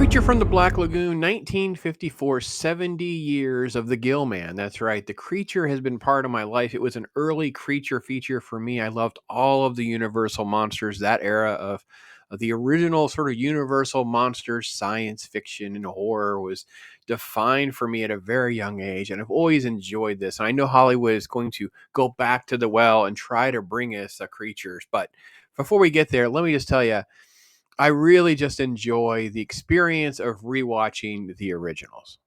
Creature from the Black Lagoon, 1954, 70 years of the Gilman. That's right. The Creature has been part of my life. It was an early creature feature for me. I loved all of the Universal monsters, that era of the original sort of Universal monsters, science fiction and horror was defined for me at a very young age. And I've always enjoyed this. And I know Hollywood is going to go back to the well and try to bring us creatures. But before we get there, let me just tell you, I really just enjoy the experience of rewatching the originals.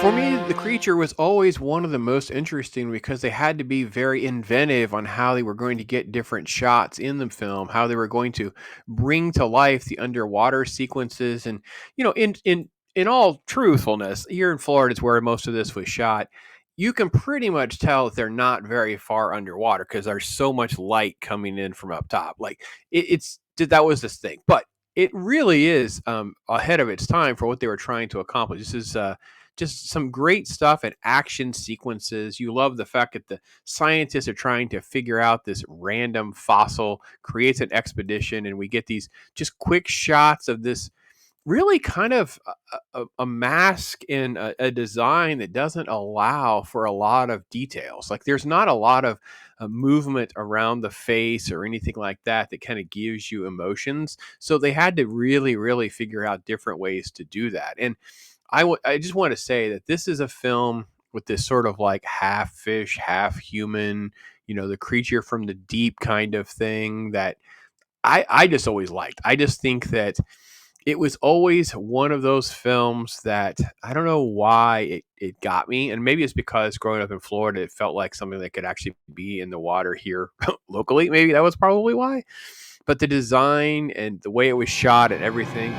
For me, The Creature was always one of the most interesting because they had to be very inventive on how they were going to get different shots in the film, how they were going to bring to life the underwater sequences. And, in all truthfulness, here in Florida is where most of this was shot. You can pretty much tell that they're not very far underwater because there's so much light coming in from up top. Like it's that was this thing, but it really is ahead of its time for what they were trying to accomplish. This is just some great stuff and action sequences. You love the fact that the scientists are trying to figure out this random fossil, creates an expedition, and we get these just quick shots of this really kind of a mask and a design that doesn't allow for a lot of details. Like there's not a lot of movement around the face or anything like that that kind of gives you emotions. So they had to really, really figure out different ways to do that. And I just want to say that this is a film with this sort of like half fish, half human, the creature from the deep kind of thing that I just always liked. I just think that it was always one of those films that I don't know why it got me. And maybe it's because growing up in Florida, it felt like something that could actually be in the water here locally. Maybe that was probably why. But the design and the way it was shot and everything.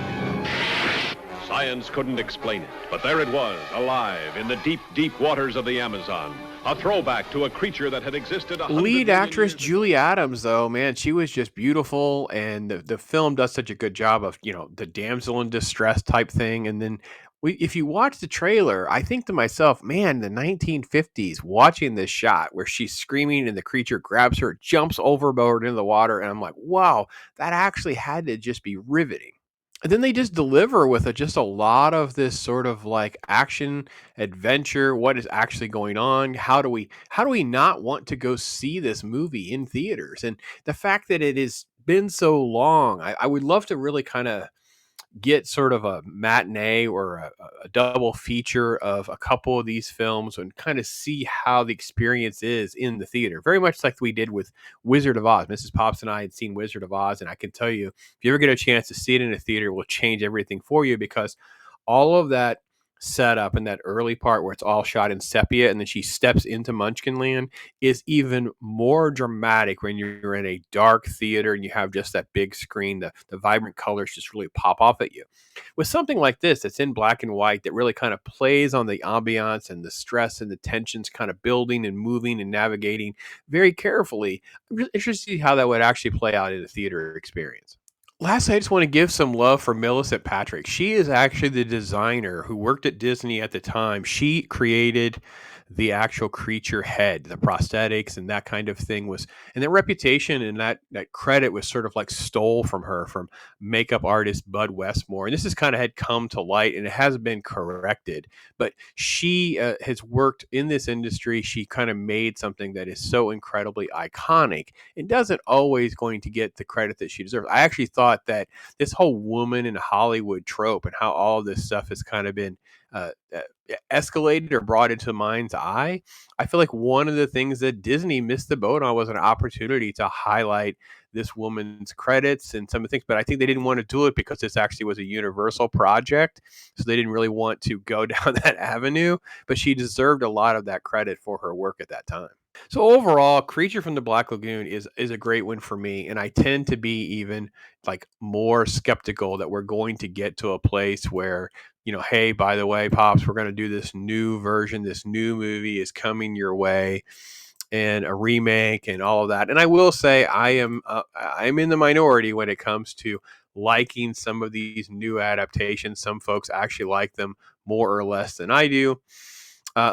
Science couldn't explain it, but there it was, alive in the deep, deep waters of the Amazon. A throwback to a creature that had existed. Lead actress Julie Adams, though, man, she was just beautiful, and the film does such a good job of the damsel in distress type thing. And then if you watch the trailer, I think to myself, man, the 1950s, watching this shot where she's screaming and the creature grabs her, jumps overboard into the water, and I'm like, wow, that actually had to just be riveting. And then they just deliver with just a lot of this sort of like action adventure. What is actually going on? How do we not want to go see this movie in theaters? And the fact that it has been so long, I would love to really kind of get sort of a matinee or a double feature of a couple of these films and kind of see how the experience is in the theater. Very much like we did with Wizard of Oz. Mrs. Pops and I had seen Wizard of Oz, and I can tell you, if you ever get a chance to see it in a theater, it will change everything for you because all of that setup in that early part where it's all shot in sepia and then she steps into Munchkinland is even more dramatic when you're in a dark theater and you have just that big screen. The vibrant colors just really pop off at you. With something like this that's in black and white that really kind of plays on the ambiance and the stress and the tensions kind of building and moving and navigating very carefully, I'm just interested to see how that would actually play out in a theater experience. Lastly, I just want to give some love for Lis Patrick. She is actually the designer who worked at Disney at the time. She created the actual creature head, the prosthetics, and that kind of thing was, and that reputation and that credit was sort of like stole from her from makeup artist Bud Westmore. And this has kind of had come to light, and it has been corrected. But she has worked in this industry. She kind of made something that is so incredibly iconic and doesn't always going to get the credit that she deserves. I actually thought that this whole woman in Hollywood trope and how all this stuff has kind of been uh, uh, escalated or brought into the mind's eye. I feel like one of the things that Disney missed the boat on was an opportunity to highlight this woman's credits and some of the things, but I think they didn't want to do it because this actually was a universal project. So they didn't really want to go down that avenue, but she deserved a lot of that credit for her work at that time. So overall, Creature from the Black Lagoon is a great one for me, and I tend to be even like more skeptical that we're going to get to a place where hey, by the way, pops, we're going to do this new version, this new movie is coming your way, and a remake and all of that. And I will say I'm in the minority when it comes to liking some of these new adaptations. Some folks actually like them more or less than I do.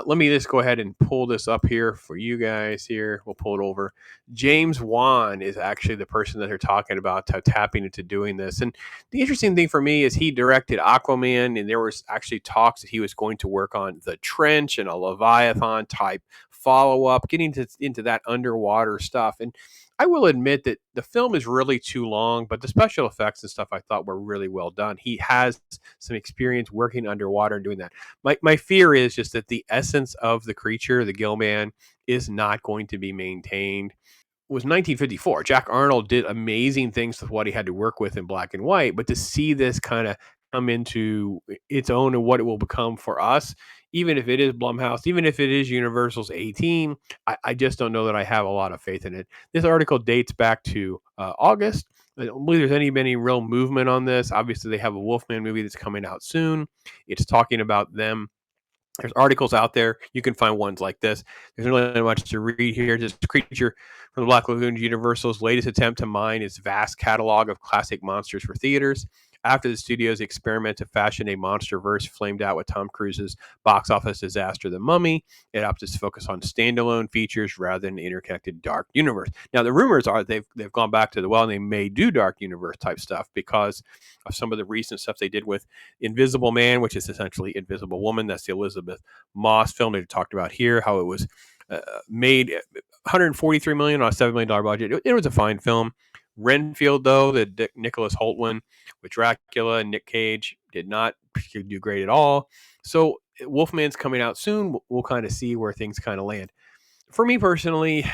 Let me just go ahead and pull this up here for you guys here. We'll pull it over. James Wan is actually the person that they're talking about tapping into doing this. And the interesting thing for me is he directed Aquaman, and there was actually talks that he was going to work on The Trench and a Leviathan type follow up, getting into that underwater stuff. And I will admit that the film is really too long, but the special effects and stuff I thought were really well done. He has some experience working underwater and doing that. My fear is just that the essence of the creature, the Gilman, is not going to be maintained. Was 1954. Jack Arnold did amazing things with what he had to work with in black and white, but to see this kind of come into its own and what it will become for us, even if it is Blumhouse, even if it is Universal's 18, I just don't know that I have a lot of faith in it. This article dates back to August. I don't believe there's any real movement on this. Obviously, they have a Wolfman movie that's coming out soon. It's talking about them. There's articles out there. You can find ones like this. There's really not much to read here. Just creature from the Black Lagoon, Universal's latest attempt to mine its vast catalog of classic monsters for theaters. After the studio's experiment to fashion a monster verse flamed out with Tom Cruise's box office disaster, The Mummy, it opted to focus on standalone features rather than an interconnected dark universe. Now, the rumors are they've gone back to the well, and they may do dark universe type stuff because of some of the recent stuff they did with Invisible Man, which is essentially Invisible Woman. That's the Elizabeth Moss film they talked about here, how it was made 143 million on a $7 million budget. It was a fine film. Renfield, though, the Nicholas Hoult one with Dracula and Nick Cage, did not do great at all. So Wolfman's coming out soon. We'll kind of see where things kind of land. For me personally,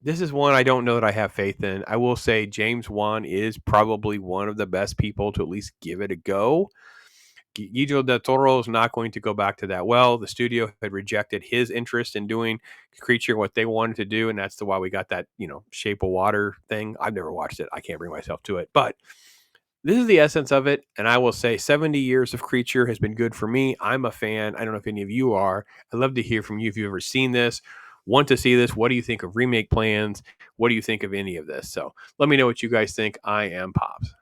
this is one I don't know that I have faith in. I will say James Wan is probably one of the best people to at least give it a go. Guillermo del Toro is not going to go back to that well. The studio had rejected his interest in doing Creature what they wanted to do, and that's why we got that, Shape of Water thing. I've never watched it. I can't bring myself to it, but this is the essence of it. And I will say 70 years of Creature has been good for me. I'm a fan. I don't know if any of you are. I'd love to hear from you if you've ever seen this, want to see this. What do you think of remake plans? What do you think of any of this? So let me know what you guys think. I am Pops.